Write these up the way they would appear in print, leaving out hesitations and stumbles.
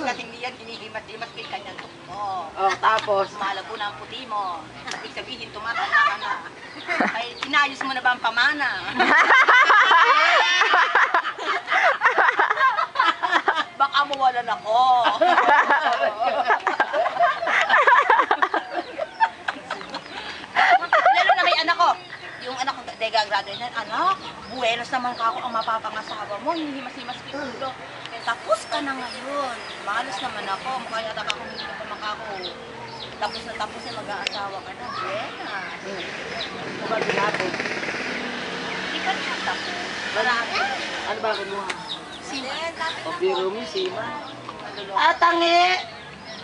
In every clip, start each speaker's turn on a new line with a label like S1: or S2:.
S1: pagdating niyan, hinihimat-himat kay kanyang tukto.
S2: Tapos?
S1: Malabo na ang puti mo. Ibig sabihin, tumatanda ka na. Ay, inayos mo na ba ang pamana? Baka mawalan ako. Lalo na may anak ko. Yung anak ko, graduate na, anak, buenos naman ka ako ang mapapangasawa mo, hindi masimas kitulo. Tapos ka na ngayon. Mahalos naman ako, mukha yata ka kung hindi ka makako. Tapos na tapos na mag-aasawa ka na. Buena.
S2: Ano ginapon?
S1: Hindi ka na tapos. Marami.
S2: Ano ba kinuha?
S1: Sima.
S2: O biro mo, sima. Tangi!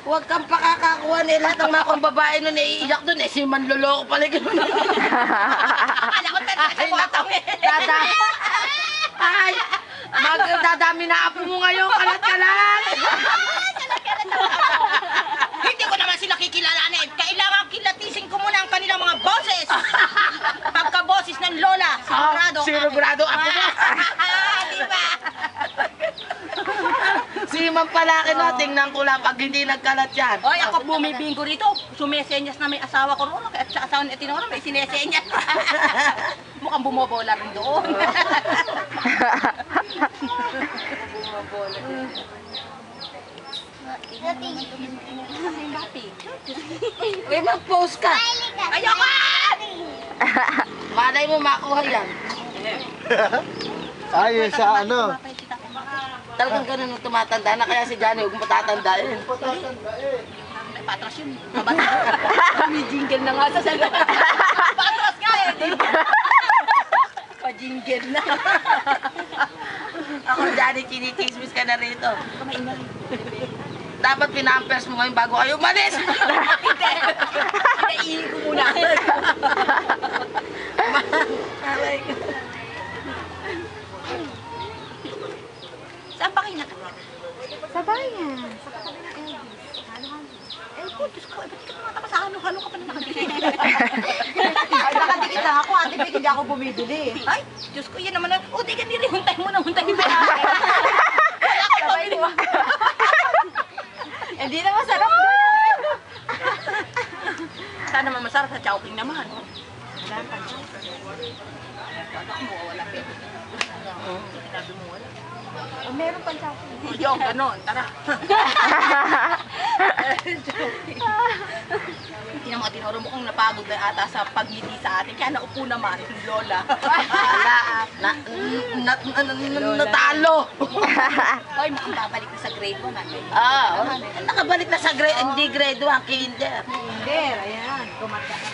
S2: Huwag kang pakakakuha nila lahat ng mga kong babae nun iiyak dun si manloloko pala gano'n.
S1: Akala ko tatasa mo ako eh.
S2: Ay! Magdadami na apo mo ngayon, kalat-kalat!
S1: Hindi ko naman sila kikilalanin. Kailangan kilatisin ko muna ang kanilang mga boses. Pagka-boses ng lola, sigurado.
S2: Sigurado apo mo.
S1: Diba?
S2: Si Ma'am Palaki na, tingnan ko lang pag hindi nagkalat yan.
S1: Oy, ako bumibinggo rito. Sumesenyas na may asawa ko roon. At sa asawa ni Tinora may sinesenyas. Mukhang bumobola rin doon.
S2: Uy, mag-post ka.
S1: Ayoko!
S2: Malay mo makuha yan.
S3: Ay, sa ano?
S2: Talagang ganun ang tumatanda na kaya si Johnny huwag mo tatandain.
S1: May patras yun. May jingle na nga sa sagot. Patras nga eh. Pa-jingle na.
S2: Ako Johnny, chinichismis ka na rito. Dapat pinampers mo ngayon bago kayo umalis.
S1: Hindi. Pinaihin ko muna.
S2: Aray ko.
S1: Saan ba kayo natulog?
S4: Sa bayan. Sa katabi ng Elvis. Halo-halo.
S1: Eh, po, Diyos ko, ba't ka tumatama sa halo-halo ka pa na nakadikit?
S4: Ay, nakadikit lang ako. Ate Vic, hindi ako bumibili.
S1: Ay, Diyos ko, yan naman. O, di ka nili, huntay mo na, huntay mo na. Wala ka pabili.
S4: Hindi na masarap doon.
S1: Sana naman masarap sa chowking naman. Wala pa. Kala mo, wala pa. Sinabi mo wala.
S4: Oh, meron pang chocolate.
S1: Yung, ganon, tara. Hindi na mga tinuro mo kung napagod na ata sa pagngiti sa atin. Kaya naupo naman, yung lola.
S2: Natalo.
S1: Hoy, mukhang babalik na sa grade 1.
S2: Nakabalik na sa grade, hindi grade 1, kinder.
S4: Hindi, ayan. Kumanda ka.